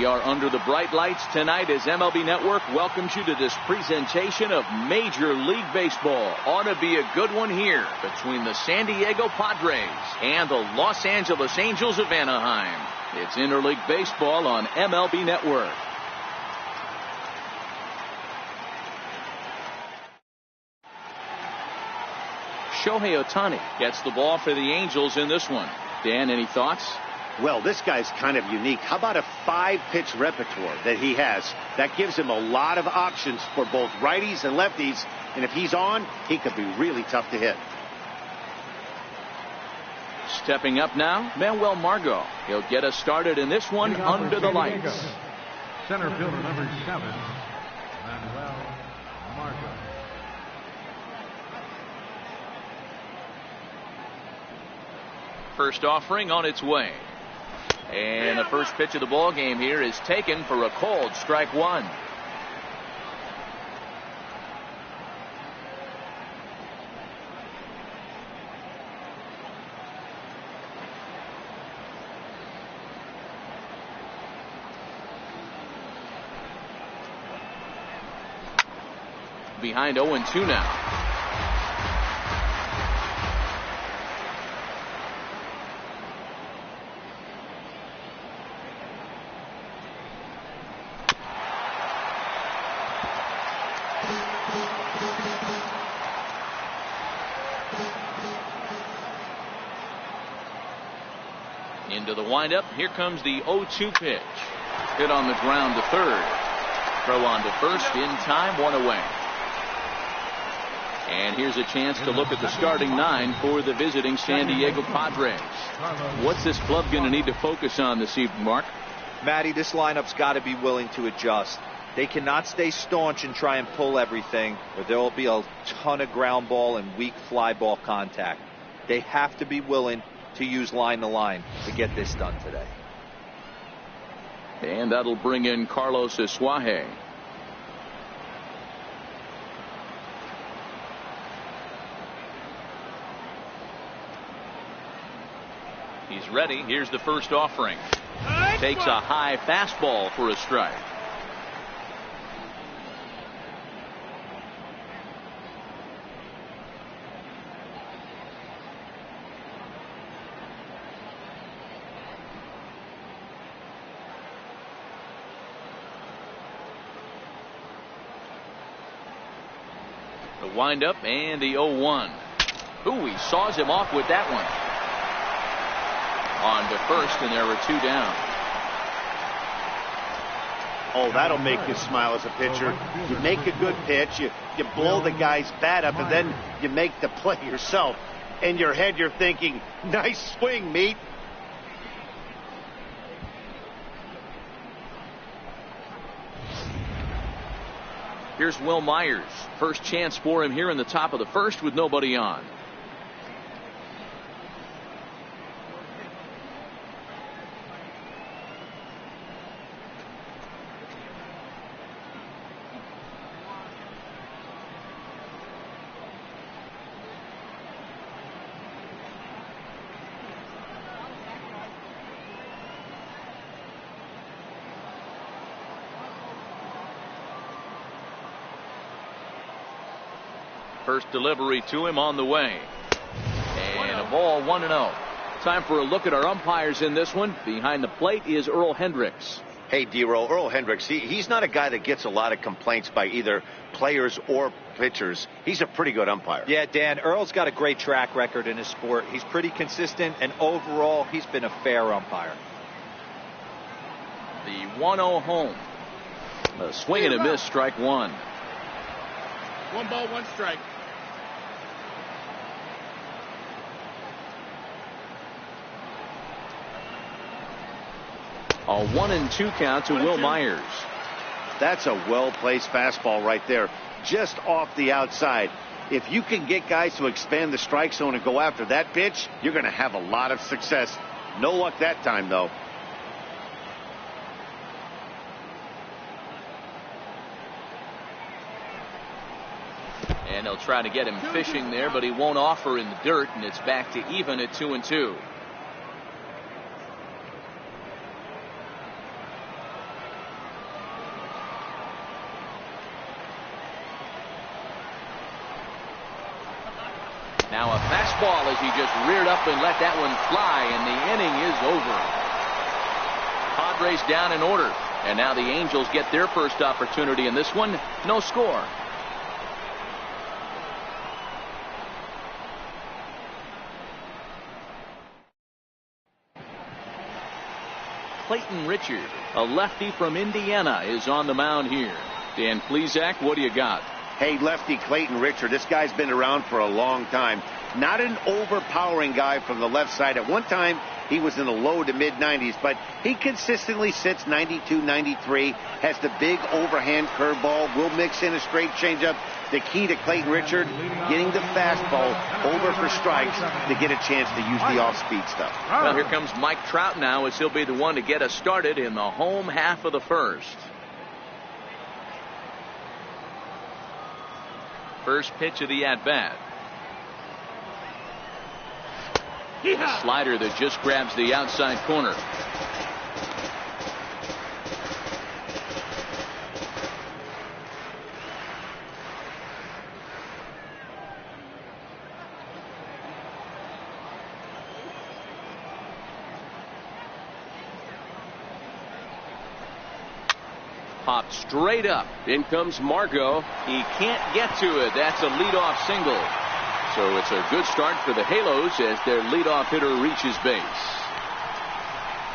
We are under the bright lights tonight as MLB Network welcomes you to this presentation of Major League Baseball. Ought to be a good one here between the San Diego Padres and the Los Angeles Angels of Anaheim. It's Interleague Baseball on MLB Network. Shohei Ohtani gets the ball for the Angels in this one. Dan, any thoughts? Well, this guy's kind of unique. How about a 5-pitch repertoire that he has? That gives him a lot of options for both righties and lefties. And if he's on, he could be really tough to hit. Stepping up now, Manuel Margot. He'll get us started in this one under the lights. Center fielder number 7, Manuel Margot. First offering on its way. And the first pitch of the ball game here is taken for a cold strike one. Behind 0-2 now. Into the windup. Here comes the 0-2 pitch. Hit on the ground to third. Throw on to first in time, one away. And here's a chance to look at the starting 9 for the visiting San Diego Padres. What's this club going to need to focus on this evening, Mark? Matty, this lineup's got to be willing to adjust. They cannot stay staunch and try and pull everything, or there will be a ton of ground ball and weak fly ball contact. They have to be willing to use line to line to get this done today. And that'll bring in Carlos Isuaje. He's ready. Here's the first offering. Takes a high fastball for a strike. The windup and the 0-1. Ooh, he saws him off with that one. On to first, and there were 2 down. Oh, that'll make you smile as a pitcher. You make a good pitch, you blow the guy's bat up, and then you make the play yourself. In your head, you're thinking, nice swing, meat. Here's Will Myers. First chance for him here in the top of the first with nobody on. First delivery to him on the way. And a ball 1-0. Time for a look at our umpires in this one. Behind the plate is Earl Hendricks. Hey, D-Roll, Earl Hendricks, he's not a guy that gets a lot of complaints by either players or pitchers. He's a pretty good umpire. Yeah, Dan, Earl's got a great track record in his sport. He's pretty consistent, and overall, he's been a fair umpire. The 1-0 home. A swing and a miss, strike one. 1 ball, 1 strike. A 1-2 count to Will Myers. That's a well-placed fastball right there, just off the outside. If you can get guys to expand the strike zone and go after that pitch, you're going to have a lot of success. No luck that time, though. And they'll try to get him fishing there, but he won't offer in the dirt, and it's back to even at 2-2. he just reared up and let that one fly, and the inning is over. Padres down in order, and now the Angels get their first opportunity in this one. No score. Clayton Richard, a lefty from Indiana, is on the mound here. Dan Plesac, what do you got? Hey, lefty Clayton Richard, this guy's been around for a long time. Not an overpowering guy from the left side. At one time, he was in the low to mid-90s, but he consistently sits 92, 93, has the big overhand curveball, will mix in a straight changeup. The key to Clayton Richard, getting the fastball over for strikes to get a chance to use the off-speed stuff. Well, here comes Mike Trout now, as he'll be the one to get us started in the home half of the first. First pitch of the at-bat. A slider that just grabs the outside corner. Popped straight up. In comes Margot. He can't get to it. That's a leadoff single. So it's a good start for the Halos as their leadoff hitter reaches base.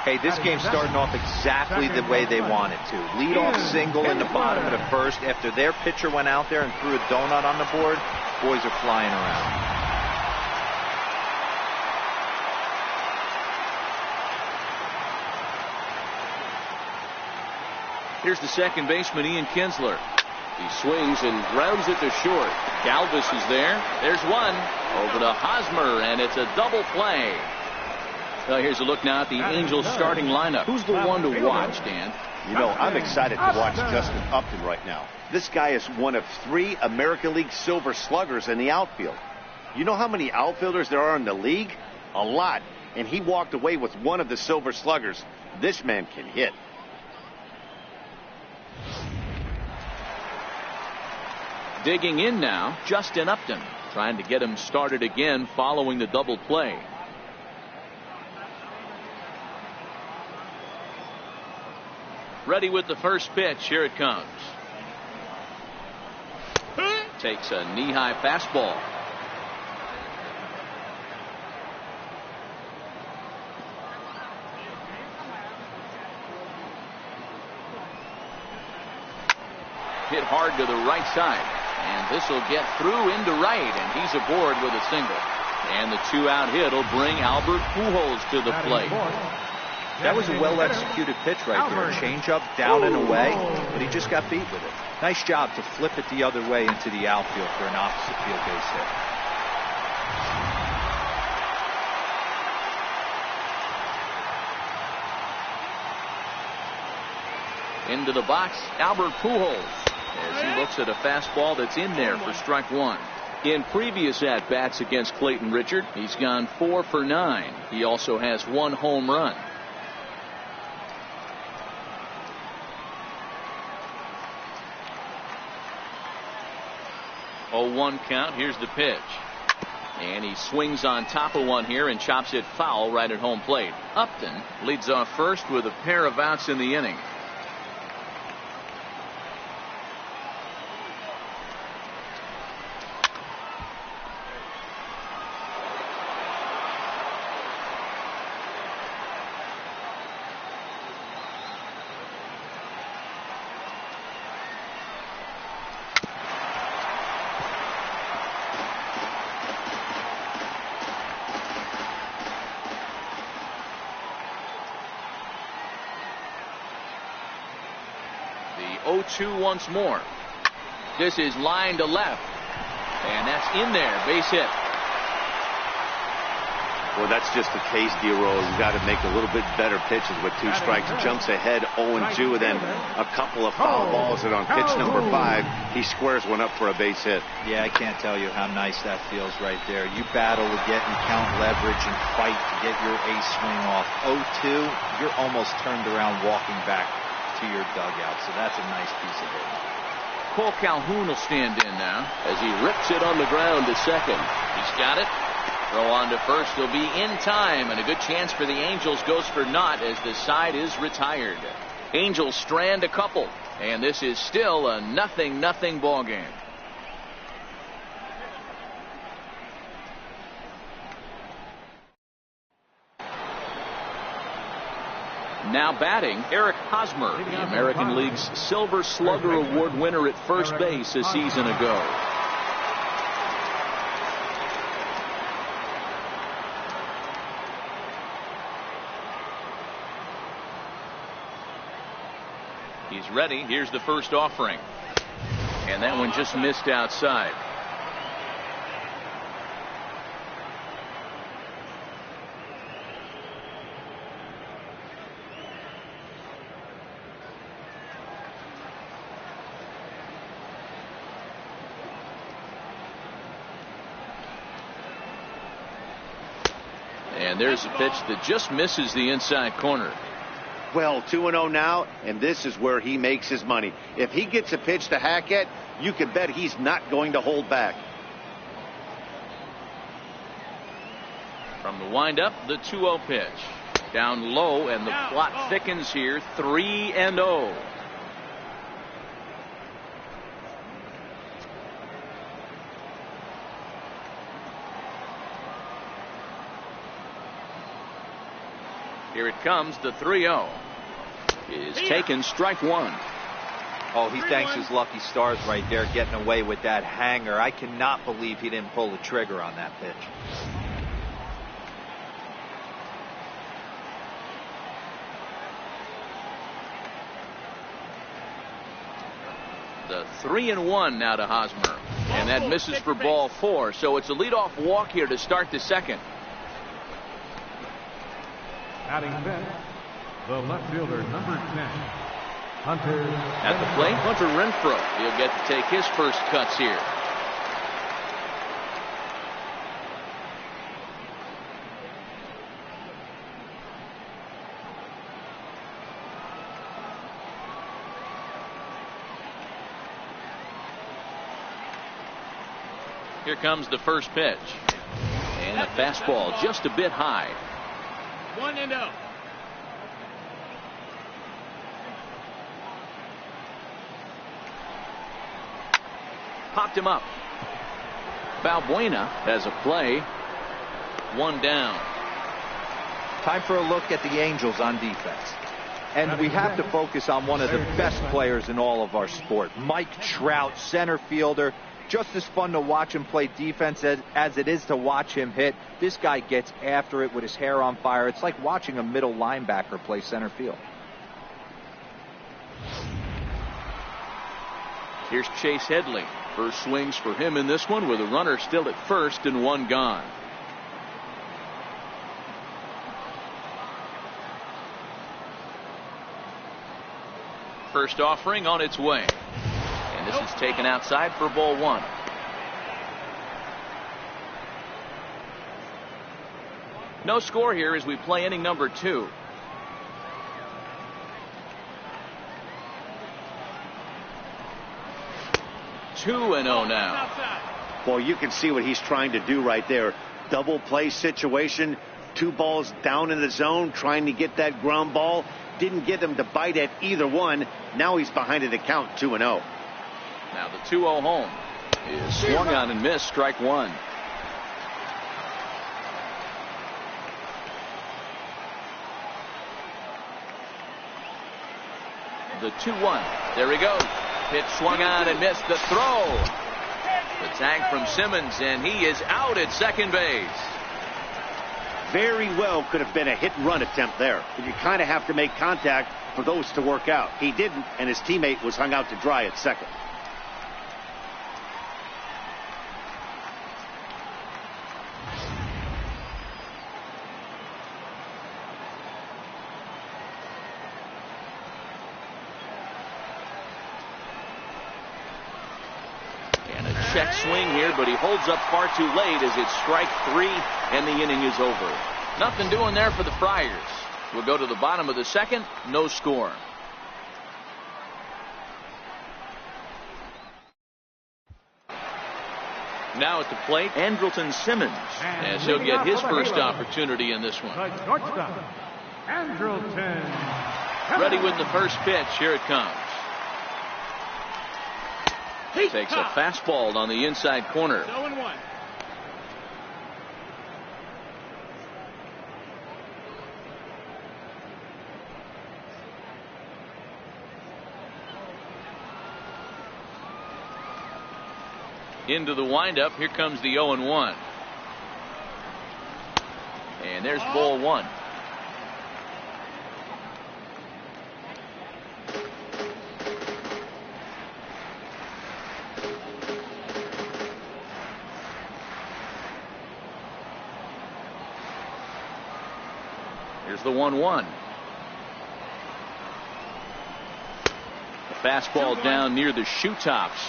Hey, this game's starting off exactly the way they want it to. Leadoff single in the bottom of the first after their pitcher went out there and threw a donut on the board. Boys are flying around. Here's the second baseman, Ian Kinsler. He swings and grounds it to short. Galvis is there. There's one. Over to Hosmer, and it's a double play. Well, here's a look now at the Angels starting lineup. Who's the one to watch, Dan? You know, I'm excited to watch Justin Upton right now. This guy is one of 3 American League Silver Sluggers in the outfield. You know how many outfielders there are in the league? A lot. And he walked away with one of the Silver Sluggers. This man can hit. Digging in now, Justin Upton, trying to get him started again following the double play. Ready with the first pitch. Here it comes. Takes a knee-high fastball. Hit hard to the right side. And this will get through into right, and he's aboard with a single. And the 2-out hit will bring Albert Pujols to the plate. That was a well-executed pitch right there. Change up, down and away, but he just got beat with it. Nice job to flip it the other way into the outfield for an opposite field base hit. Into the box, Albert Pujols, as he looks at a fastball that's in there for strike one. In previous at-bats against Clayton Richard, he's gone 4 for 9. He also has 1 home run. Oh, 1 count. Here's the pitch. And he swings on top of one here and chops it foul right at home plate. Upton leads off first with a pair of outs in the inning. The 0-2 once more. This is line to left. And that's in there. Base hit. Well, that's just a case, D-Roll. You got to make a little bit better pitches with 2 strikes. Jumps ahead 0-2, and then a couple of foul balls. And on pitch number 5, he squares one up for a base hit. Yeah, I can't tell you how nice that feels right there. You battle to get and count leverage and fight to get your ace swing off. 0-2, you're almost turned around walking back to your dugout. So that's a nice piece of hitting. Cole Calhoun will stand in now as he rips it on the ground to second. He's got it. Throw on to first will be in time, and a good chance for the Angels goes for naught as the side is retired. Angels strand a couple, and this is still a 0-0 ball game. Now batting, Eric Hosmer, the American League's Silver Slugger Award winner at first base a season ago. He's ready. Here's the first offering. And that one just missed outside. And there's a pitch that just misses the inside corner. Well, 2-0 now, and this is where he makes his money. If he gets a pitch to hack at, you can bet he's not going to hold back. From the windup, the 2-0 pitch. Down low, and the plot thickens here. 3-0. Here it comes, the 3-0 is taken, strike one. Oh, he thanks his lucky stars right there getting away with that hanger. I cannot believe he didn't pull the trigger on that pitch. The 3-1 now to Hosmer, and that misses for ball four, so it's a leadoff walk here to start the second. Batting fifth, the left fielder, number 10, Hunter. At the plate, Hunter Renfroe. He'll get to take his first cuts here. Here comes the first pitch. And a fastball just a bit high. 1-0. Popped him up. Balbuena has a play. One down. Time for a look at the Angels on defense. And we have to focus on one of the best players in all of our sport. Mike Trout, center fielder. Just as fun to watch him play defense as it is to watch him hit. This guy gets after it with his hair on fire. It's like watching a middle linebacker play center field. Here's Chase Headley. First swings for him in this one with a runner still at first and one gone. First offering on its way. And this is taken outside for ball one. No score here as we play inning number 2. Two and 0 now. Well, you can see what he's trying to do right there. Double play situation. 2 balls down in the zone, trying to get that ground ball. Didn't get him to bite at either one. Now he's behind it to count 2-0. Now the 2-0 home is swung on and missed, strike one. The 2-1. There he goes. Pitch swung on and missed. The throw. The tag from Simmons, and he is out at second base. Very well could have been a hit and run attempt there. But you kind of have to make contact for those to work out. He didn't, and his teammate was hung out to dry at second. Check swing here, but he holds up far too late as it's strike 3 and the inning is over. Nothing doing there for the Friars. We'll go to the bottom of the second. No score. Now at the plate, Andrelton Simmons, as he'll get his first opportunity in this one. The shortstop, Andrelton. Ready with the first pitch. Here it comes. Takes a fastball on the inside corner. 0-1. Into the windup. Here comes the 0-1. And there's ball one. Here's the 1-1. The fastball down near the shoe tops.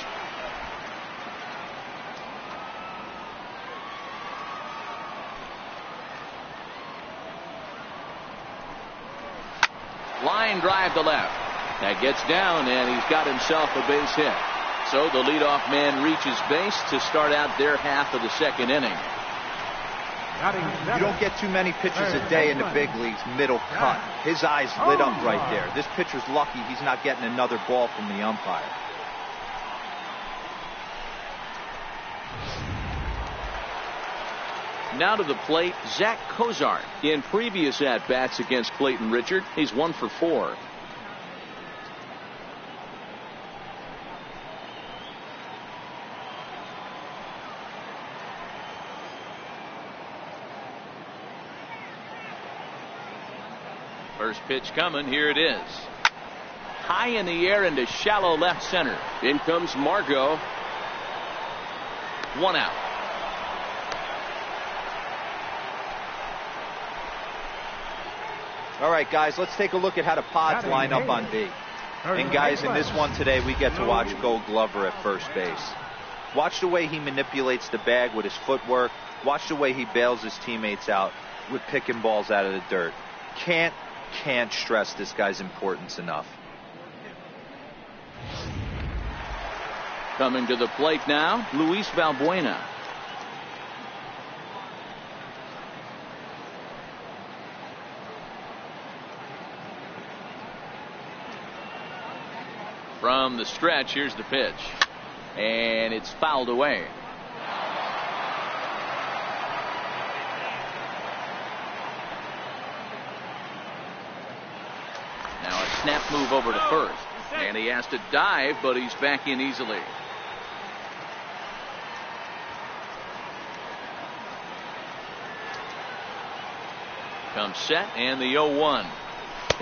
Line drive to left. That gets down, and he's got himself a base hit. So the leadoff man reaches base to start out their half of the second inning. You don't get too many pitches a day in the big leagues middle cut. His eyes lit up right there. This pitcher's lucky he's not getting another ball from the umpire. Now to the plate, Zach Cozart. In previous at-bats against Clayton Richard, he's 1 for 4. First pitch coming. Here it is. High in the air into shallow left center. In comes Margot. 1 out. All right, guys, let's take a look at how the Pods line up on B. And, guys, in this one today, we get to watch Gold Glover at first base. Watch the way he manipulates the bag with his footwork. Watch the way he bails his teammates out with picking balls out of the dirt. Can't stress this guy's importance enough. Coming to the plate now, Luis Valbuena. From the stretch, here's the pitch. And it's fouled away. Now a snap move over to first. And he has to dive, but he's back in easily. Comes set, and the 0-1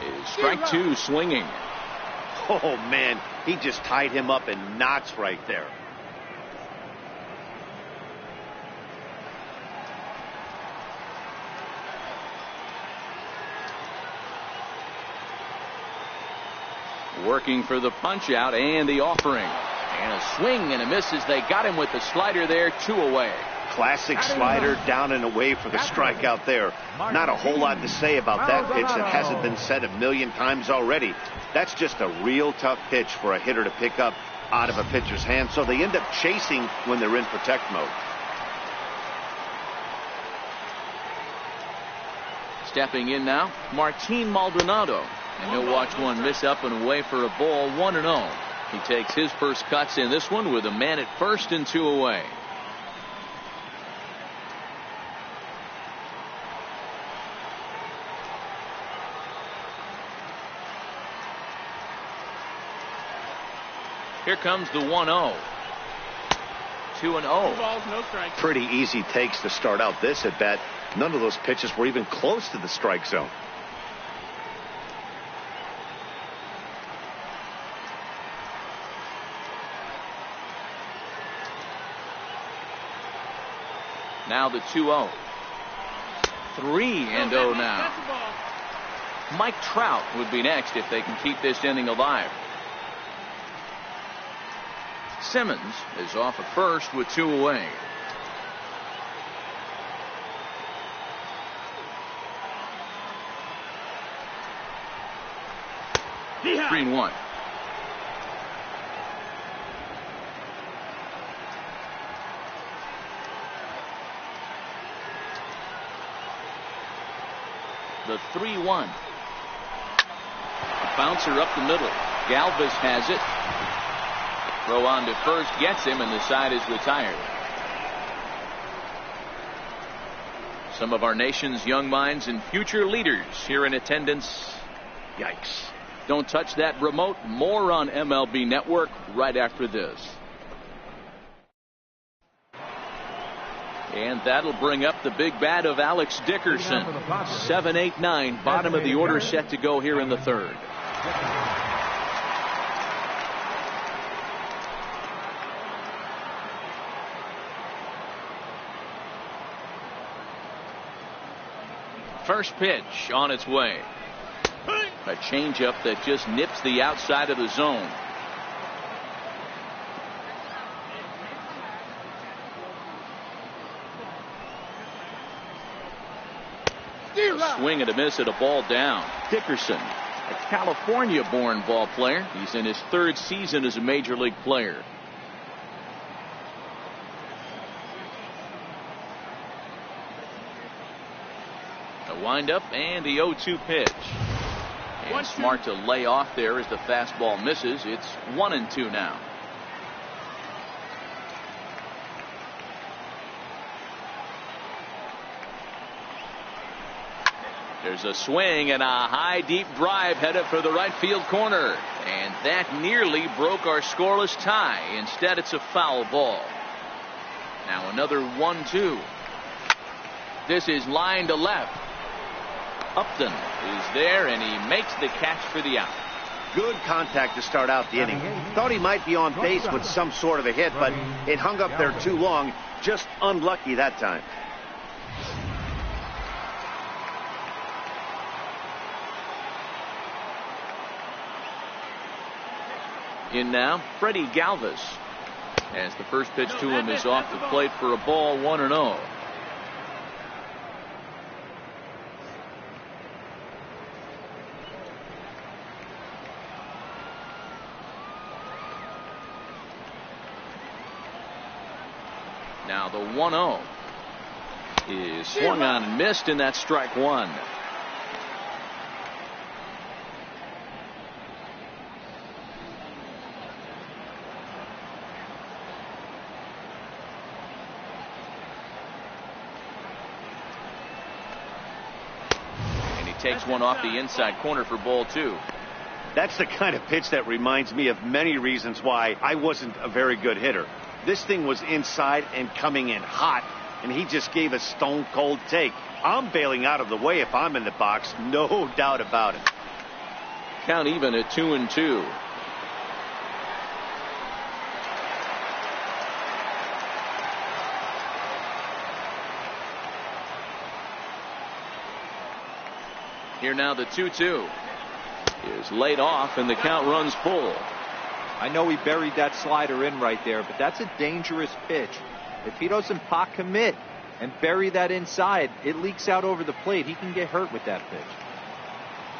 is strike two swinging. Oh, man, he just tied him up in knots right there. Working for the punch out and the offering. And a swing and a miss as they got him with the slider there, 2 away. Classic slider down and away for the strikeout there. Not a whole lot to say about that pitch that hasn't been said a million times already. That's just a real tough pitch for a hitter to pick up out of a pitcher's hand, so they end up chasing when they're in protect mode. Stepping in now, Martin Maldonado. And he'll watch one miss up and away for a ball, 1-0. He takes his first cuts in this one with a man at first and 2 away. Here comes the 1-0. 2-0. Balls, no strikes. Pretty easy takes to start out this at bat. None of those pitches were even close to the strike zone. Now the 2-0. 3-0 now. Mike Trout would be next if they can keep this inning alive. Simmons is off at first with 2 away. Yeah. 3-1. The 3-1. Bouncer up the middle. Galvis has it. Throw on to first, gets him, and the side is retired. Some of our nation's young minds and future leaders here in attendance. Yikes. Don't touch that remote. More on MLB Network right after this. And that'll bring up the big bat of Alex Dickerson. 7-8-9, bottom of the order, set to go here in the third. First pitch on its way. A changeup that just nips the outside of the zone. A swing and a miss at a ball down. Dickerson, a California-born ball player. He's in his third season as a major league player. A windup and the 0-2 pitch. And smart to lay off there as the fastball misses. It's 1-2 now. There's a swing and a high deep drive headed for the right field corner. And that nearly broke our scoreless tie. Instead, it's a foul ball. Now another 1-2. This is line to left. Upton is there, and he makes the catch for the out. Good contact to start out the inning. Thought he might be on base with some sort of a hit, but it hung up there too long. Just unlucky that time. In now, Freddie Galvis, as the first pitch to him is off the plate for a ball, 1-0. Now the 1-0 is swung on and missed, and that's strike one. And he takes one off the inside corner for ball two. That's the kind of pitch that reminds me of many reasons why I wasn't a very good hitter. This thing was inside and coming in hot, and he just gave a stone cold take. I'm bailing out of the way if I'm in the box, no doubt about it. Count even at 2-2. Here now the 2-2 is laid off, and the count runs full. I know he buried that slider in right there, but that's a dangerous pitch. If he doesn't pot commit and bury that inside, it leaks out over the plate. He can get hurt with that pitch.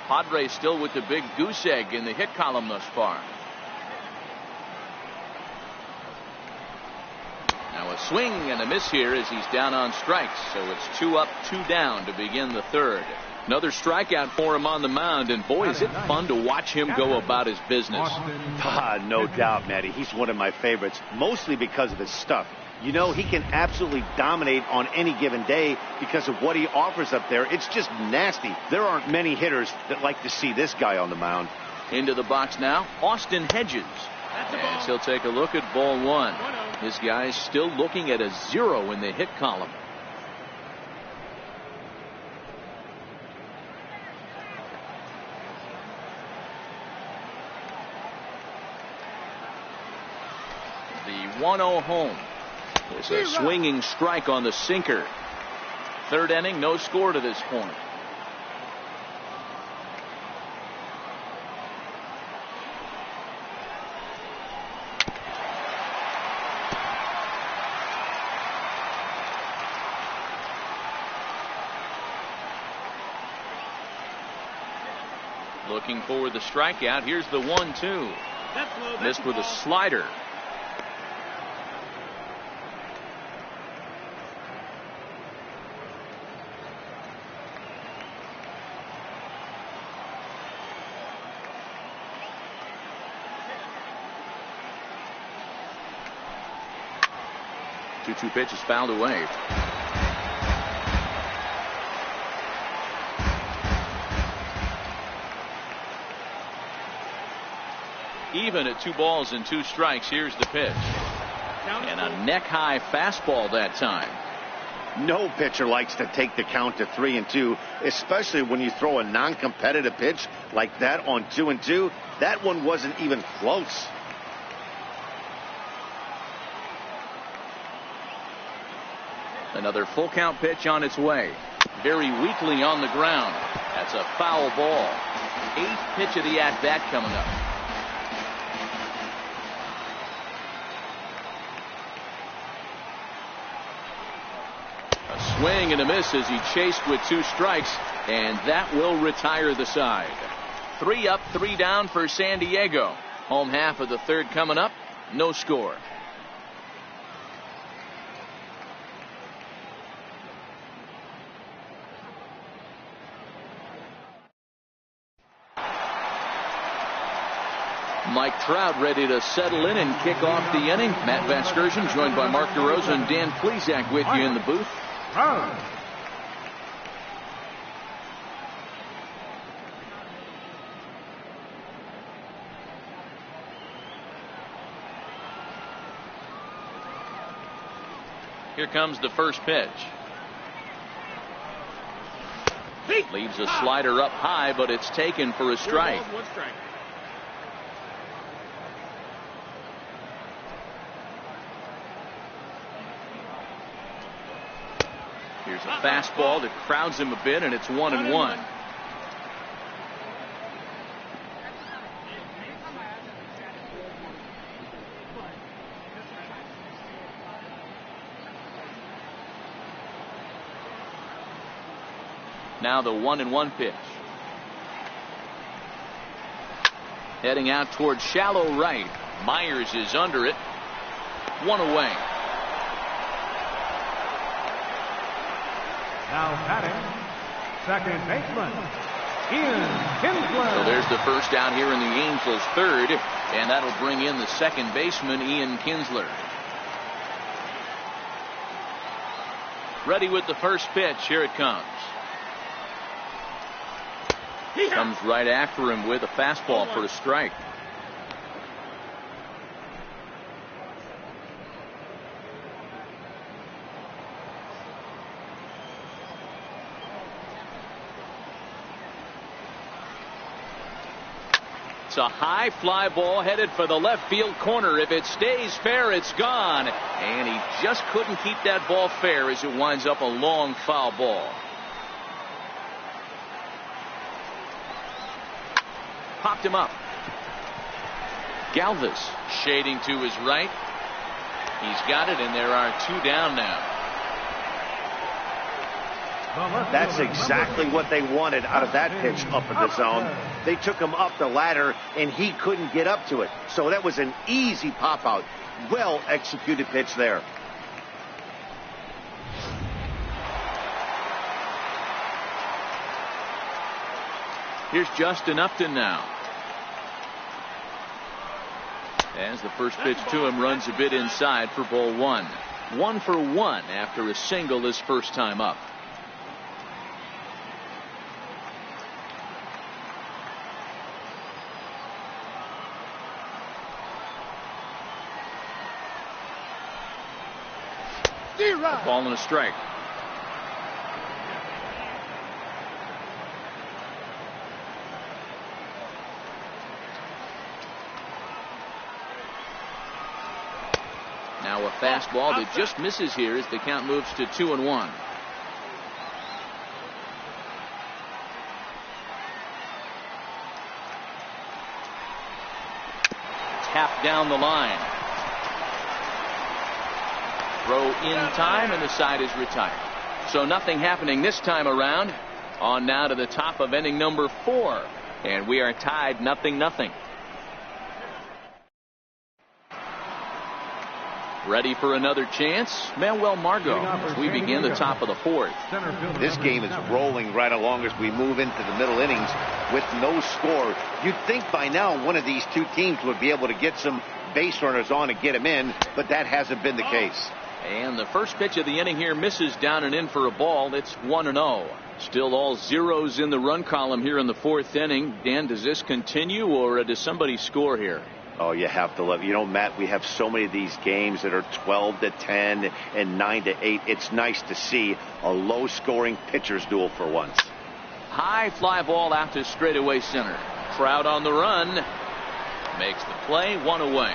Padres still with the big goose egg in the hit column thus far. Now a swing and a miss here as he's down on strikes. So it's 2 up, 2 down to begin the third. Another strikeout for him on the mound, and boy, is it fun to watch him go about his business. No doubt, Matty. He's one of my favorites, mostly because of his stuff. You know, he can absolutely dominate on any given day because of what he offers up there. It's just nasty. There aren't many hitters that like to see this guy on the mound. Into the box now, Austin Hedges. As he'll take a look at ball one. This guy's still looking at a 0 in the hit column. The 1-0 home. There's a swinging strike on the sinker. Third inning, no score to this point. Looking for the strikeout. Here's the 1-2. Missed with a slider. 2-2 pitch is fouled away. Even at 2 balls and 2 strikes. Here's the pitch. And a neck-high fastball that time. No pitcher likes to take the count to 3-2, especially when you throw a non-competitive pitch like that on 2-2. That one wasn't even close. Another full count pitch on its way. Very weakly on the ground. That's a foul ball. 8th pitch of the at-bat coming up. A swing and a miss as he chased with 2 strikes, and that will retire the side. 3 up, 3 down for San Diego. Home half of the 3rd coming up. No score. Mike Trout ready to settle in and kick off the inning. Matt Vasgersian joined by Mark DeRosa and Dan Plesac with you in the booth. Here comes the first pitch. Leaves a slider up high, but it's taken for a strike. Here's a fastball that crowds him a bit, and it's 1-1. Now the 1-1 pitch. Heading out towards shallow right. Myers is under it. 1 away. Now batting, second baseman, Ian Kinsler. So there's the first out here in the Angels' 3rd, and that'll bring in the second baseman, Ian Kinsler. Ready with the first pitch. Here it comes. Comes right after him with a fastball for a strike. It's a high fly ball headed for the left field corner. If it stays fair, it's gone. And he just couldn't keep that ball fair as it winds up a long foul ball. Popped him up. Galvis shading to his right. He's got it, and there are 2 down now. That's exactly what they wanted out of that pitch up in the zone. They took him up the ladder, and he couldn't get up to it. So that was an easy pop out. Well executed pitch there. Here's Justin Upton now. As the first pitch to him runs a bit inside for ball 1. 1 for 1 after a single his first time up. A ball and a strike. Now a fastball that just misses here as the count moves to 2-1. Tapped down the line. Throw in time, and the side is retired. So nothing happening this time around. On now to the top of inning number 4. And we are tied 0-0. Ready for another chance? Manuel Margot as we begin the top of the 4th. This game is rolling right along as we move into the middle innings with no score. You'd think by now one of these 2 teams would be able to get some base runners on and get them in, but that hasn't been the case. And the first pitch of the inning here misses down and in for a ball. It's 1-0. Still all zeros in the run column here in the fourth inning. Dan, does this continue or does somebody score here? Oh, you have to love it. You know, Matt, we have so many of these games that are 12-10 and 9-8. It's nice to see a low-scoring pitcher's duel for once. High fly ball out to straightaway center. Trout on the run. Makes the play, one away.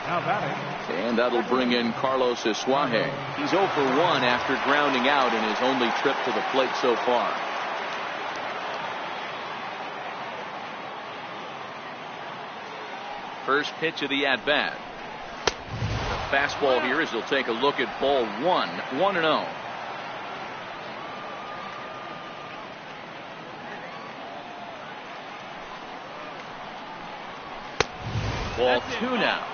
Now batting. And that'll bring in Carlos Isuaje. He's 0 for 1 after grounding out in his only trip to the plate so far. First pitch of the at-bat. The fastball here as he'll take a look at ball 1, 1-0. Ball 2 now.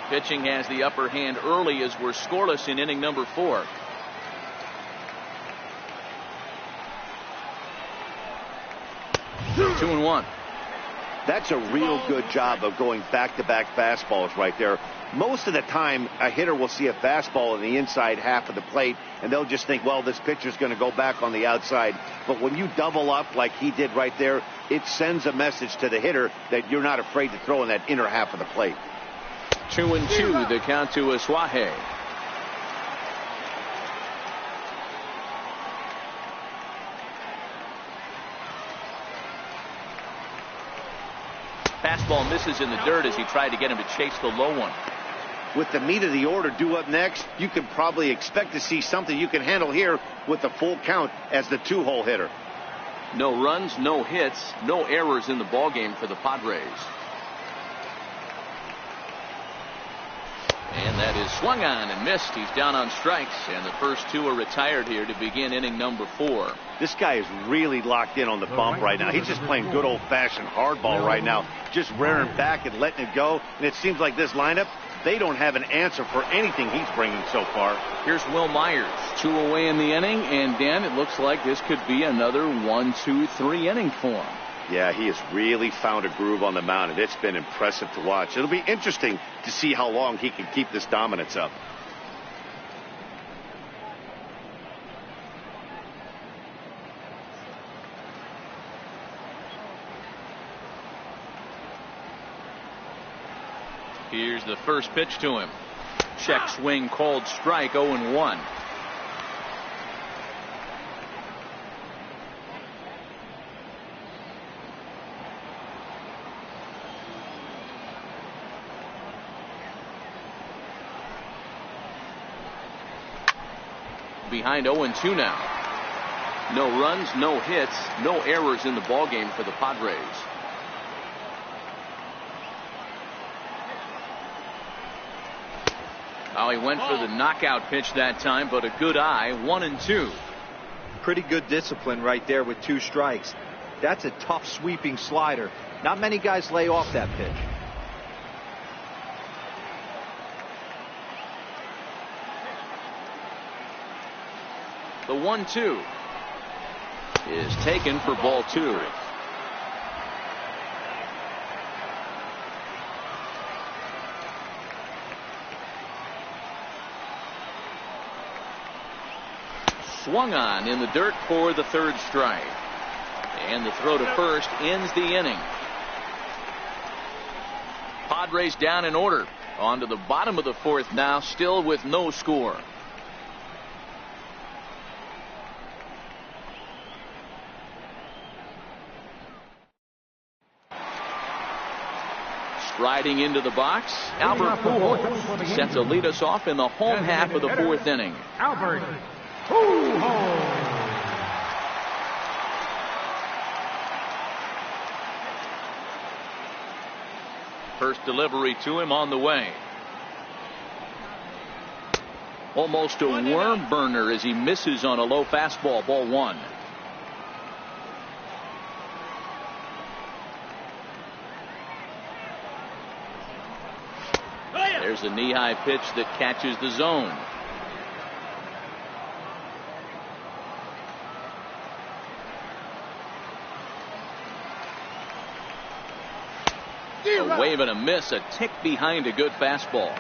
Pitching has the upper hand early as we're scoreless in inning number 4. Two and one. That's a real good job of going back-to-back fastballs right there. Most of the time, a hitter will see a fastball in the inside half of the plate, and they'll just think, well, this pitcher's going to go back on the outside. But when you double up like he did right there, it sends a message to the hitter that you're not afraid to throw in that inner half of the plate. 2-2, the count to Isuaje. Fastball misses in the dirt as he tried to get him to chase the low one. With the meat of the order due up next, you can probably expect to see something you can handle here with the full count as the 2-hole hitter. No runs, no hits, no errors in the ballgame for the Padres. And that is swung on and missed. He's down on strikes, and the first 2 are retired here to begin inning number 4. This guy is really locked in on the bump right now. He's just playing good old-fashioned hardball right now, just rearing back and letting it go. And it seems like this lineup, they don't have an answer for anything he's bringing so far. Here's Will Myers, 2 away in the inning, and Dan, it looks like this could be another 1-2-3 inning for him. Yeah, he has really found a groove on the mound, and it's been impressive to watch. It'll be interesting to see how long he can keep this dominance up. Here's the first pitch to him. Check swing called strike, 0-1. Behind 0-2 now. No runs, no hits, no errors in the ballgame for the Padres. Oh, he went for the knockout pitch that time, but a good eye. 1-2. Pretty good discipline right there with 2 strikes. That's a tough sweeping slider. Not many guys lay off that pitch. The 1-2 is taken for ball 2. Swung on in the dirt for the 3rd strike. And the throw to first ends the inning. Padres down in order. On to the bottom of the 4th now, still with no score. Striding into the box, Albert Pujols set to lead us off in the home half of the 4th inning. Albert Pujols. First delivery to him on the way. Almost a worm burner as he misses on a low fastball, ball 1. There's a knee-high pitch that catches the zone. A wave and a miss, a tick behind a good fastball.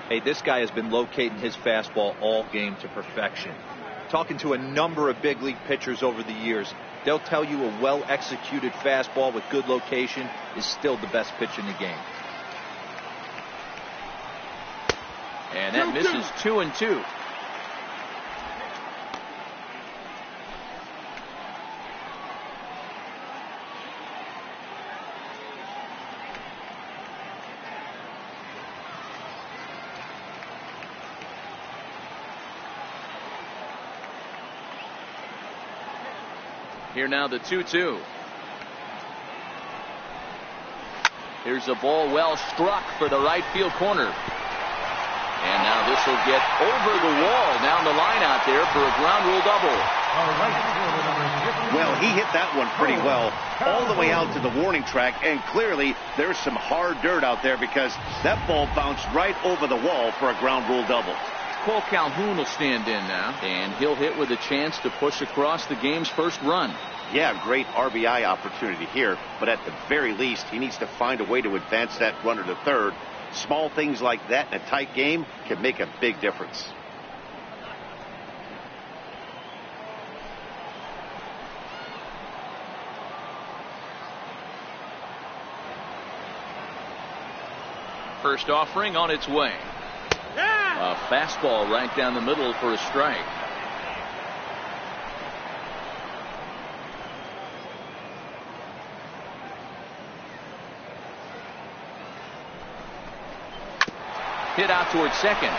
Hey, this guy has been locating his fastball all game to perfection. Talking to a number of big league pitchers over the years, they'll tell you a well-executed fastball with good location is still the best pitch in the game. And that misses 2-2. Here now the 2-2. Here's a ball well struck for the right field corner. And now this will get over the wall down the line out there for a ground rule double. Well, he hit that one pretty well all the way out to the warning track, and clearly there's some hard dirt out there because that ball bounced right over the wall for a ground rule double. Cole Calhoun will stand in now, and he'll hit with a chance to push across the game's first run. Yeah, great RBI opportunity here, but at the very least, he needs to find a way to advance that runner to third. Small things like that in a tight game can make a big difference. First offering on its way. A fastball right down the middle for a strike. Hit out towards second.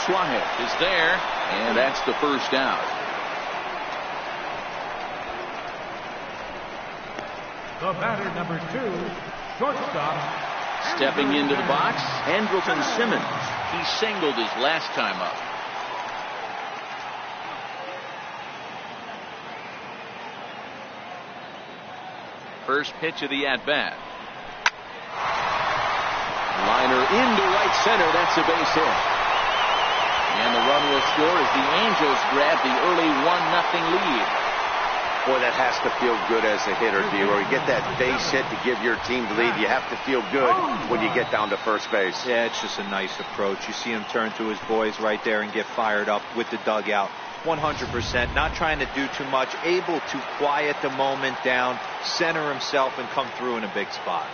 Suarez is there, and that's the first out. The batter, number 2, shortstop. Stepping into the box, Andrelton Simmons. He singled his last time up. First pitch of the at-bat. Liner into right center. That's a base hit. And the run will score as the Angels grab the early 1-0 lead. Boy, that has to feel good as a hitter, D. Where you get that base hit to give your team the lead, you have to feel good when you get down to first base. Yeah, it's just a nice approach. You see him turn to his boys right there and get fired up with the dugout. 100%, not trying to do too much, able to quiet the moment down, center himself, and come through in a big spot.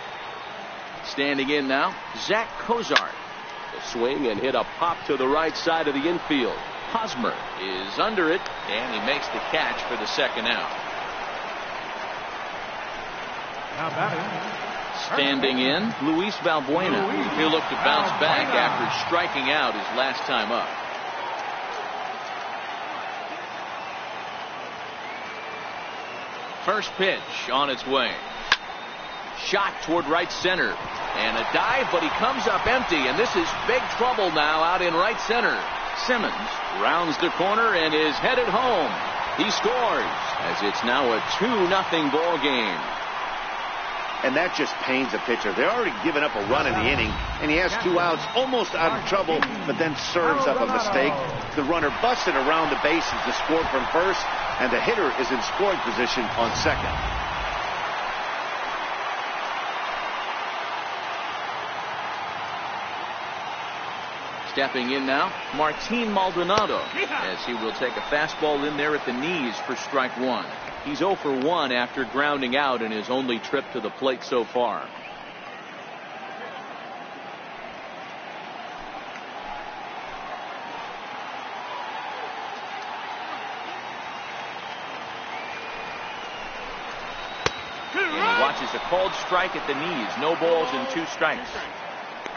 Standing in now, Zach Cozart. The swing and hit a pop to the right side of the infield. Hosmer is under it, and he makes the catch for the second out. Now batting. Standing in, Luis Valbuena. He'll look to bounce back after striking out his last time up. First pitch on its way. Shot toward right center. And a dive, but he comes up empty, and this is big trouble now out in right center. Simmons rounds the corner and is headed home. He scores as it's now a 2-0 ball game. And that just pains a pitcher. They're already given up a run in the inning, and he has 2 outs, almost out of trouble, but then serves up a mistake. The runner busted around the bases to score from first, and the hitter is in scoring position on second. Stepping in now, Martin Maldonado, as he will take a fastball in there at the knees for strike one. He's 0 for 1 after grounding out in his only trip to the plate so far. And he watches a called strike at the knees. No balls and 2 strikes.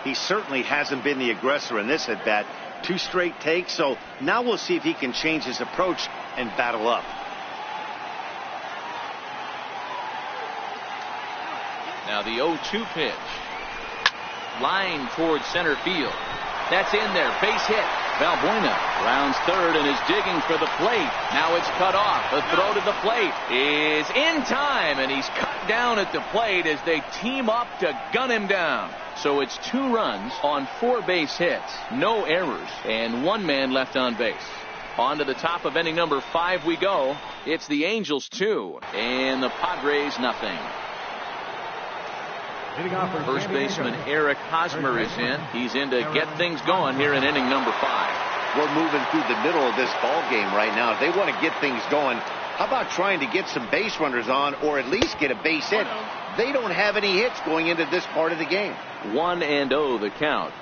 He certainly hasn't been the aggressor in this at-bat. 2 straight takes, so now we'll see if he can change his approach and battle up. Now the 0-2 pitch. Line towards center field. That's in there. Base hit. Valbuena rounds third and is digging for the plate. Now it's cut off. The throw to the plate is in time, and he's cut down at the plate as they team up to gun him down. So it's 2 runs on 4 base hits, no errors, and 1 man left on base. On to the top of inning number 5 we go. It's the Angels 2 and the Padres nothing. Leading off for First San baseman Diego, Eric Hosmer is in. He's in to get things going here in inning number 5. We're moving through the middle of this ball game right now. If they want to get things going, how about trying to get some base runners on or at least get a base hit? They don't have any hits going into this part of the game. 1-0 the count.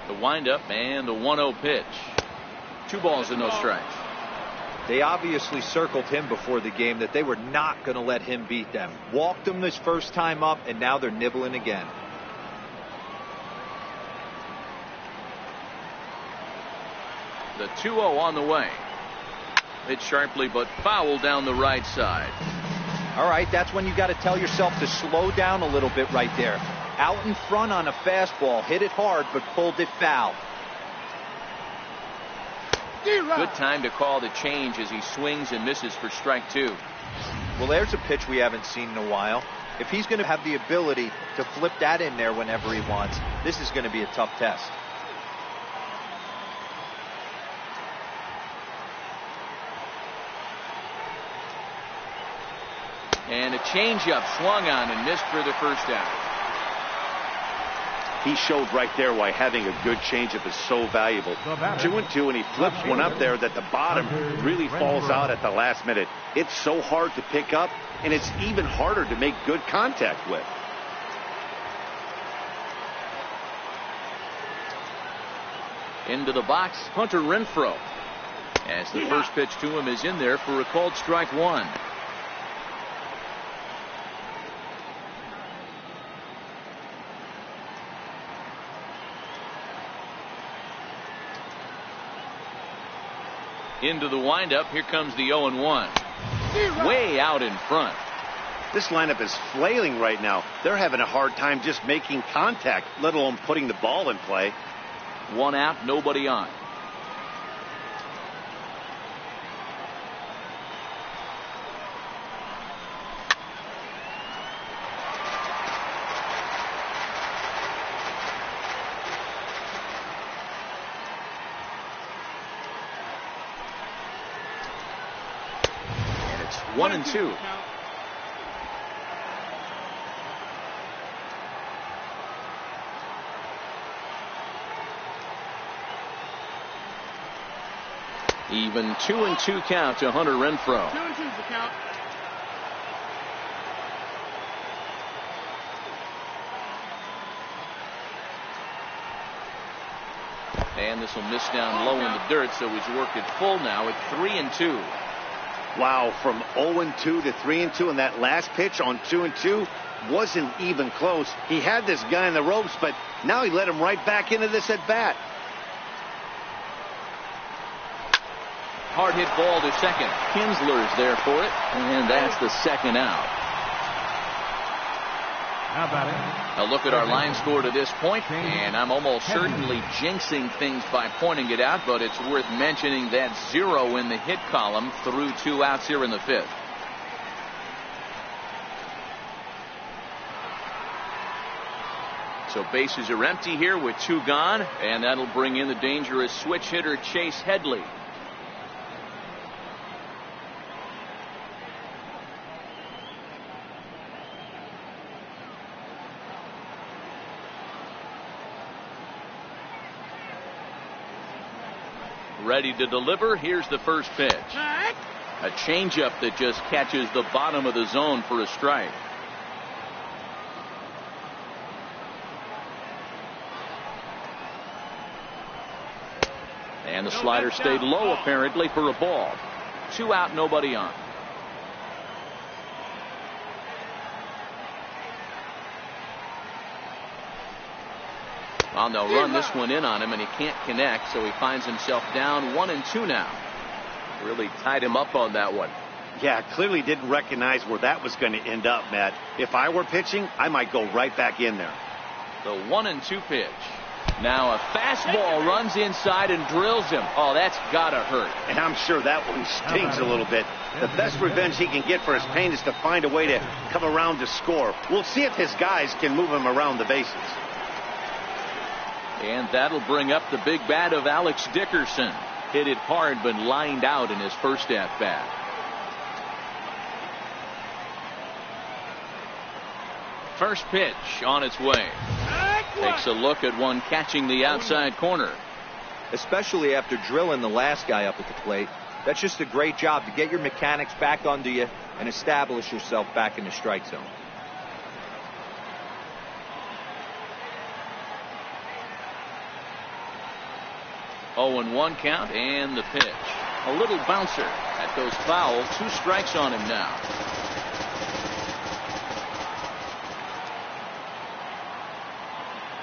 The windup and the 1-0 pitch. 2 balls and no strikes. They obviously circled him before the game that they were not going to let him beat them. Walked him this first time up, and now they're nibbling again. The 2-0 on the way. Hit sharply but foul down the right side. All right, that's when you got to tell yourself to slow down a little bit right there. Out in front on a fastball, hit it hard but pulled it foul. Good time to call the change as he swings and misses for strike 2. Well, there's a pitch we haven't seen in a while. If he's going to have the ability to flip that in there whenever he wants, this is going to be a tough test. And a changeup swung on and missed for the first out. He showed right there why having a good changeup is so valuable. 2-2, and he flips one up there that the bottom really falls out at the last minute. It's so hard to pick up, and it's even harder to make good contact with. Into the box, Hunter Renfroe. As the first pitch to him is in there for a called strike 1. Into the windup. Here comes the 0-1. Way out in front. This lineup is flailing right now. They're having a hard time just making contact, let alone putting the ball in play. 1 out, nobody on. And it's 1-2. Even 2-2 count to Hunter Renfroe. 2-2's the count. And this will miss down low in the dirt, so he's worked it full now at 3-2. Wow, from 0-2 to 3-2, and that last pitch on 2-2 wasn't even close. He had this guy in the ropes, but now he let him right back into this at bat. Hard hit ball to second. Kinsler's there for it, and that's the second out. How about it? A look at our line score to this point, and I'm almost certainly jinxing things by pointing it out, but it's worth mentioning that 0 in the hit column through 2 outs here in the 5th. So bases are empty here with 2 gone, and that'll bring in the dangerous switch hitter Chase Headley. Ready to deliver. Here's the first pitch. A changeup that just catches the bottom of the zone for a strike. And the slider stayed low apparently for a ball. 2 out, nobody on. Well, they'll run this one in on him, and he can't connect, so he finds himself down 1-2 now. Really tied him up on that one. Yeah, clearly didn't recognize where that was going to end up, Matt. If I were pitching, I might go right back in there. The 1-2 pitch. Now a fastball runs inside and drills him. Oh, that's gotta hurt. And I'm sure that one stings a little bit. The best revenge he can get for his pain is to find a way to come around to score. We'll see if his guys can move him around the bases. And that'll bring up the big bat of Alex Dickerson. Hit it hard but lined out in his first at bat. First pitch on its way. Takes a look at one catching the outside corner. Especially after drilling the last guy up at the plate. That's just a great job to get your mechanics back under you and establish yourself back in the strike zone. Oh, and 1 count and the pitch. A little bouncer. That goes foul. 2 strikes on him now.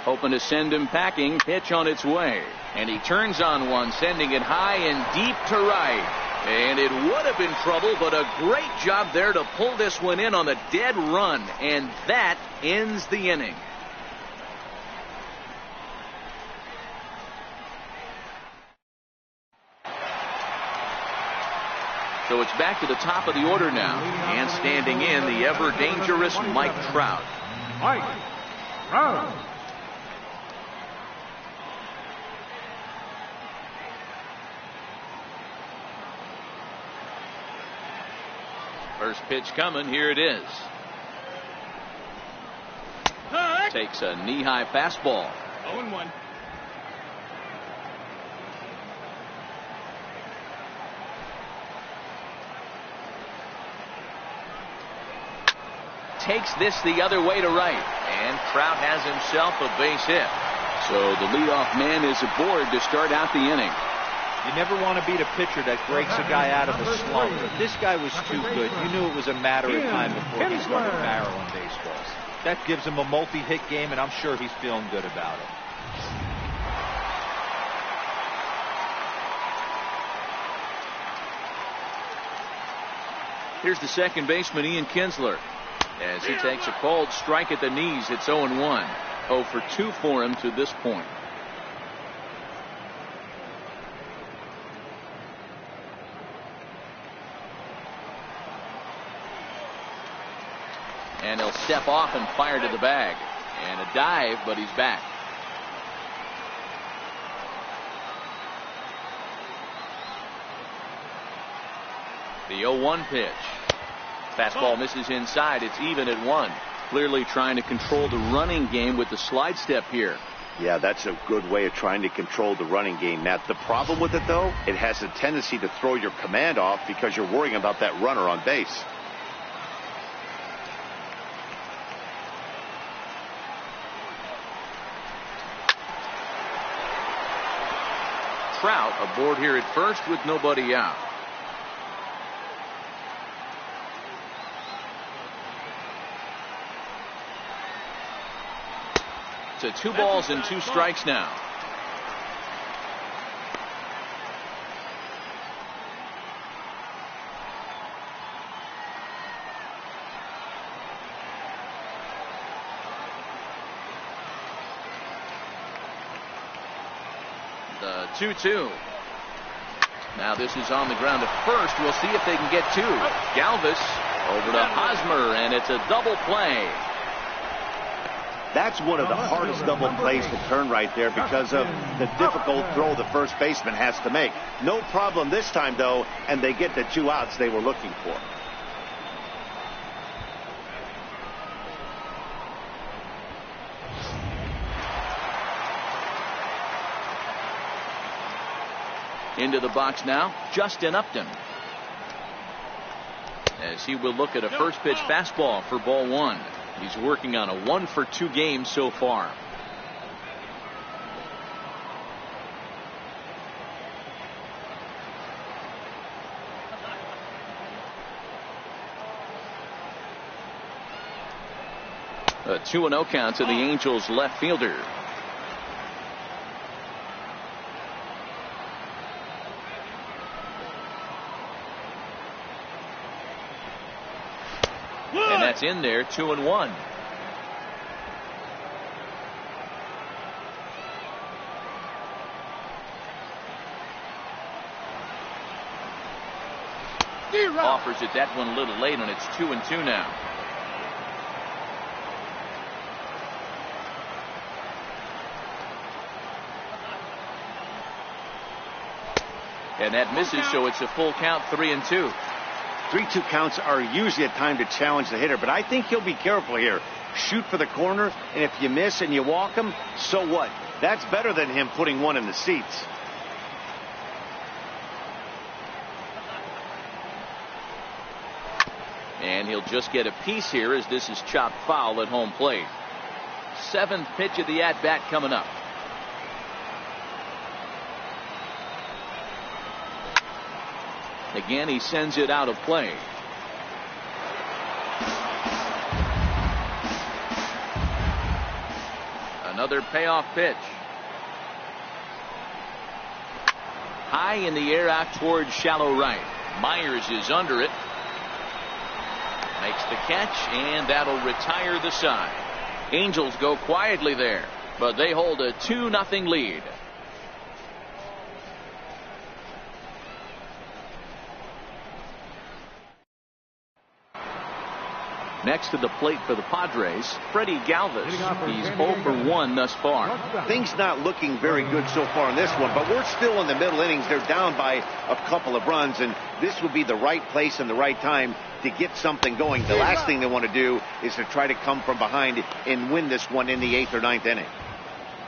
Hoping to send him packing. Pitch on its way. And he turns on one, sending it high and deep to right. And it would have been trouble, but a great job there to pull this one in on the dead run. And that ends the inning. So it's back to the top of the order now. And standing in, the ever-dangerous Mike Trout. Mike Trout. First pitch coming. Here it is. Takes a knee-high fastball. 0-1. Takes this the other way to right. And Trout has himself a base hit. So the leadoff man is aboard to start out the inning. You never want to beat a pitcher that breaks a guy out of a slump. But this guy was too good. You knew it was a matter of time before he started barreling baseballs. That gives him a multi-hit game, and I'm sure he's feeling good about it. Here's the second baseman, Ian Kinsler. As he takes a cold strike at the knees, it's 0-1. 0 for 2 for him to this point. And he'll step off and fire to the bag. And a dive, but he's back. The 0-1 pitch. Fastball misses inside. It's even at 1. Clearly trying to control the running game with the slide step here. Yeah, that's a good way of trying to control the running game, Matt. The problem with it, though, it has a tendency to throw your command off because you're worrying about that runner on base. Trout aboard here at first with nobody out. It's 2 balls and 2 strikes now. The 2-2. Now this is on the ground at first. We'll see if they can get 2. Galvis over to Hosmer, and it's a double play. That's one of the hardest double plays to turn right there because of the difficult throw the first baseman has to make. No problem this time, though, and they get the 2 outs they were looking for. Into the box now, Justin Upton. As he will look at a first pitch fastball for ball 1. He's working on a 1 for 2 game so far. A 2-0 count to the Angels left fielder. And that's in there, 2-1. Offers it that one a little late, and it's 2-2 now. And that misses, so it's a full count, 3-2. 3-2 counts are usually a time to challenge the hitter, but I think he'll be careful here. Shoot for the corner, and if you miss and you walk him, so what? That's better than him putting one in the seats. And he'll just get a piece here as this is chopped foul at home plate. 7th pitch of the at-bat coming up. Again, he sends it out of play. Another payoff pitch. High in the air out towards shallow right. Myers is under it. Makes the catch, and that'll retire the side. Angels go quietly there, but they hold a 2-0 lead. Next to the plate for the Padres, Freddie Galvis. He's 0 for 1 thus far. Things not looking very good so far in this one, but we're still in the middle innings. They're down by a couple of runs, and this would be the right place and the right time to get something going. The last thing they want to do is to try to come from behind and win this one in the 8th or 9th inning.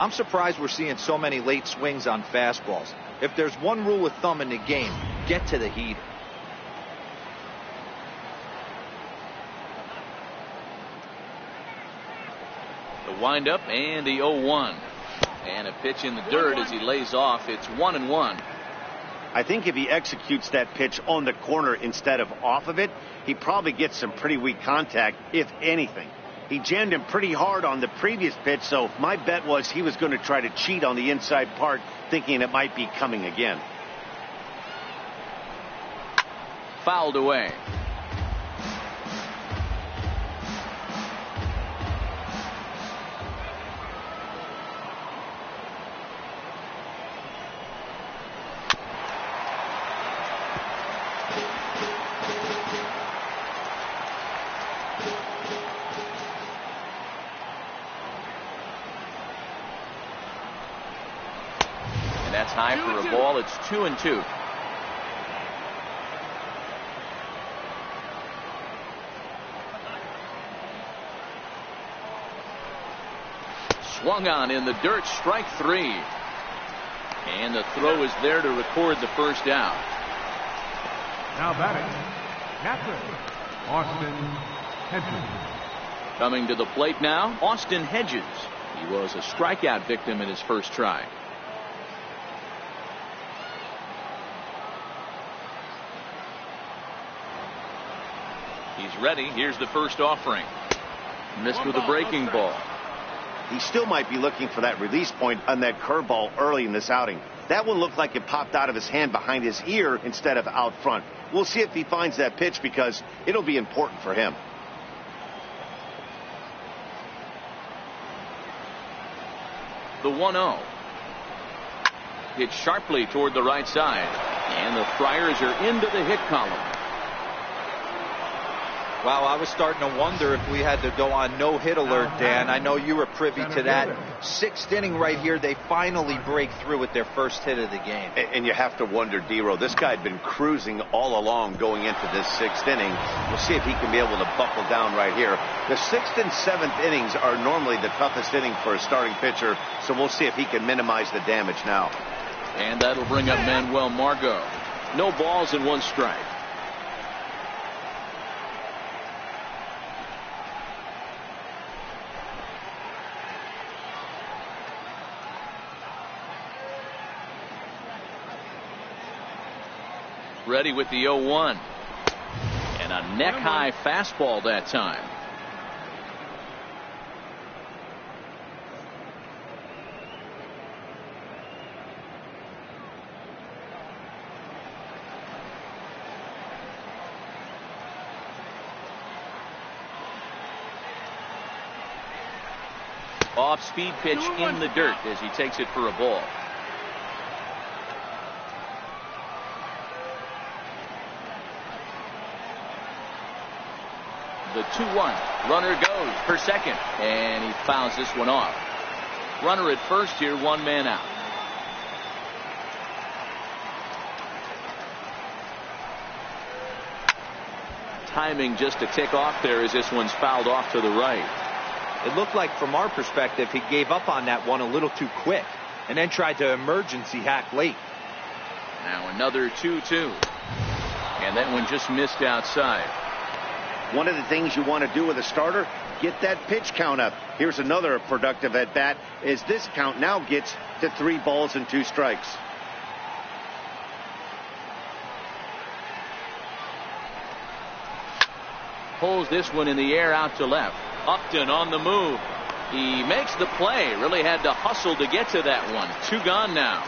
I'm surprised we're seeing so many late swings on fastballs. If there's one rule of thumb in the game, get to the heater. The windup and the 0-1. And a pitch in the dirt as he lays off. It's 1-1. I think if he executes that pitch on the corner instead of off of it, he probably gets some pretty weak contact, if anything. He jammed him pretty hard on the previous pitch, so my bet was he was going to try to cheat on the inside part, thinking it might be coming again. Fouled away. That's high for a ball. It's 2-2. Swung on in the dirt, strike 3. And the throw is there to record the first out. Now batting, catcher, Austin Hedges. Coming to the plate now, Austin Hedges. He was a strikeout victim in his first try. He's ready. Here's the first offering. Missed with a breaking ball. He still might be looking for that release point on that curveball early in this outing. That one looked like it popped out of his hand behind his ear instead of out front. We'll see if he finds that pitch because it'll be important for him. The 1-0. Hit sharply toward the right side. And the Friars are into the hit column. Wow, I was starting to wonder if we had to go on no-hit alert, Dan. I know you were privy to that. 6th inning right here, they finally break through with their first hit of the game. And you have to wonder, D-Row, this guy had been cruising all along going into this 6th inning. We'll see if he can be able to buckle down right here. The 6th and 7th innings are normally the toughest inning for a starting pitcher, so we'll see if he can minimize the damage now. And that'll bring up Manuel Margot. No balls and 1 strike. Ready with the 0-1. And a neck-high fastball that time. Off-speed pitch in the dirt as he takes it for a ball. The 2-1. Runner goes for second, and he fouls this one off. Runner at first here, 1 man out. Timing just to tick off there as this one's fouled off to the right. It looked like from our perspective he gave up on that one a little too quick and then tried to emergency hack late. Now another 2-2. And that one just missed outside. One of the things you want to do with a starter, get that pitch count up. Here's another productive at bat as this count now gets to 3 balls and 2 strikes. Pulls this one in the air out to left. Upton on the move. He makes the play. Really had to hustle to get to that one. 2 gone now.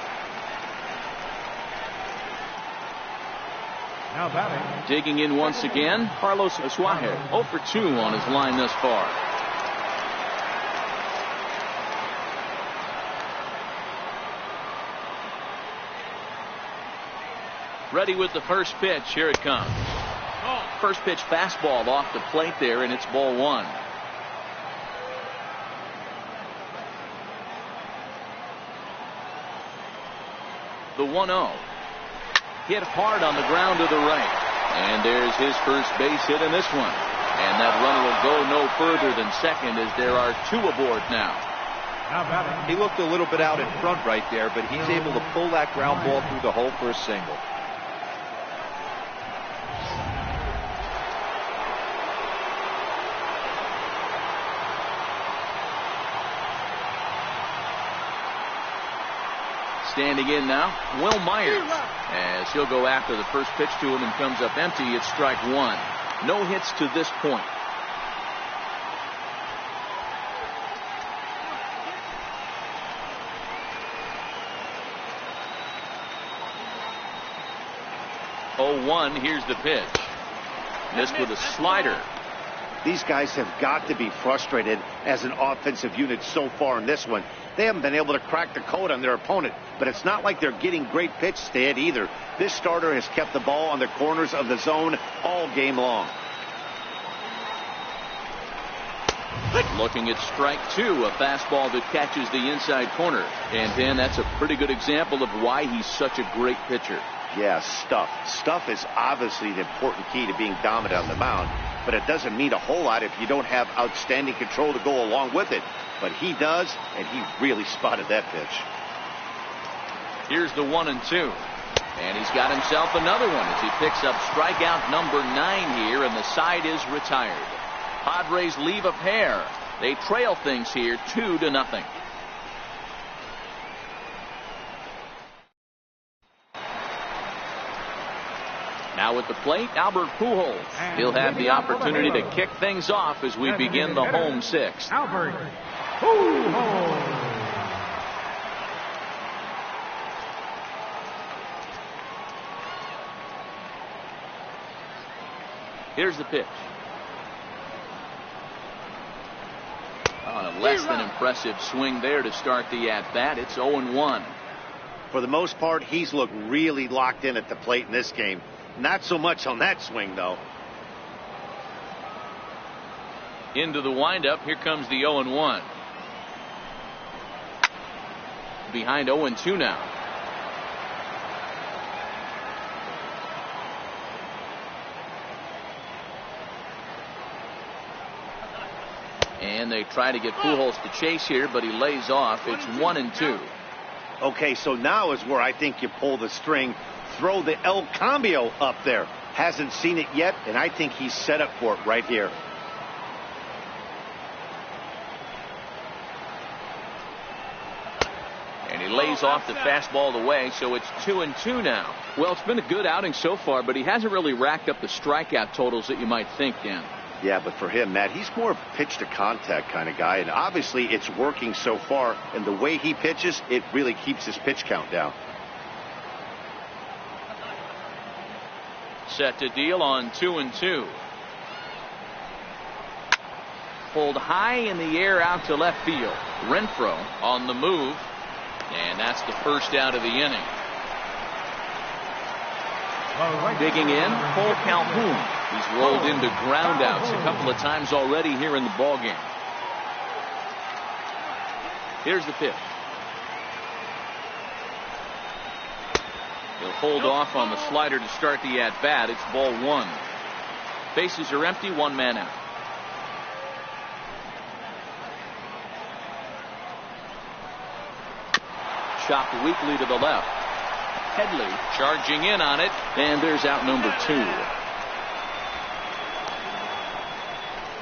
Now batting. Digging in once again, Carlos Suarez. 0 for 2 on his line thus far. Ready with the first pitch. Here it comes. First pitch fastball off the plate there, and it's ball 1. The 1-0. Hit hard on the ground to the right. And there's his first base hit in this one. And that runner will go no further than second as there are 2 aboard now. He looked a little bit out in front right there, but he's able to pull that ground ball through the hole for a single. Standing in now, Will Myers, as he'll go after the first pitch to him and comes up empty. It's strike 1. No hits to this point. Oh, 1. Here's the pitch. Missed with a slider. These guys have got to be frustrated as an offensive unit so far in this one. They haven't been able to crack the code on their opponent, but it's not like they're getting great pitches to hit either. This starter has kept the ball on the corners of the zone all game long. Looking at strike 2, a fastball that catches the inside corner. And Dan, that's a pretty good example of why he's such a great pitcher. Yeah, stuff. Stuff is obviously the important key to being dominant on the mound, but it doesn't mean a whole lot if you don't have outstanding control to go along with it. But he does, and he really spotted that pitch. Here's the 1-2. And he's got himself another one as he picks up strikeout number 9 here, and the side is retired. Padres leave a pair. They trail things here 2-0. Now at the plate, Albert Pujols. He'll have the opportunity to kick things off as we begin the home 6th. Albert Pujols. Here's the pitch. A less than impressive swing there to start the at-bat. It's 0-1. For the most part, he's looked really locked in at the plate in this game. Not so much on that swing, though. Into the windup. Here comes the 0-1. Behind 0-2 now. And they try to get Pujols to chase here, but he lays off. It's 1-2. Okay, so now is where I think you pull the string. Throw the El Cambio up there. Hasn't seen it yet, and I think he's set up for it right here. And he lays off the fastball away, so it's 2-2 now. Well, it's been a good outing so far, but he hasn't really racked up the strikeout totals that you might think, Dan. Yeah, but for him, Matt, he's more of a pitch-to-contact kind of guy, and obviously it's working so far, and the way he pitches, it really keeps his pitch count down. Set to deal on 2-2. Pulled high in the air out to left field. Renfroe on the move, and that's the first out of the inning. Digging in, Cole Calhoun. He's rolled into groundouts a couple of times already here in the ballgame. Here's the pitch. He'll hold off on the slider to start the at-bat. It's ball one. Bases are empty, one man out. Chopped weakly to the left. Headley charging in on it, and there's out number two.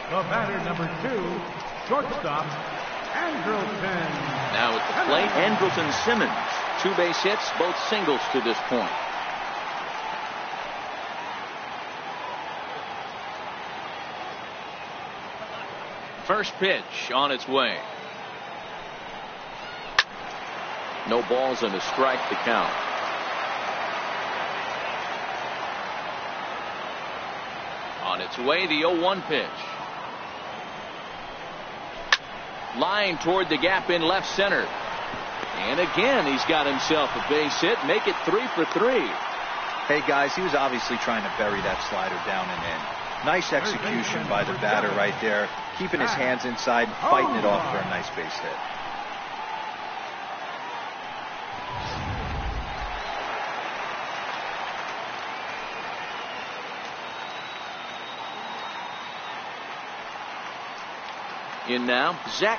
The batter, number 2, shortstop, Andrelton. Now at the plate, Andrelton Simmons. 2 base hits, both singles to this point. First pitch on its way. No balls and a strike to count. On its way, the 0-1 pitch. Line toward the gap in left center. And again, he's got himself a base hit. Make it 3 for 3. Hey, guys, he was obviously trying to bury that slider down and in. Nice execution by the batter right there. Keeping his hands inside, fighting it off for a nice base hit. In now, Zach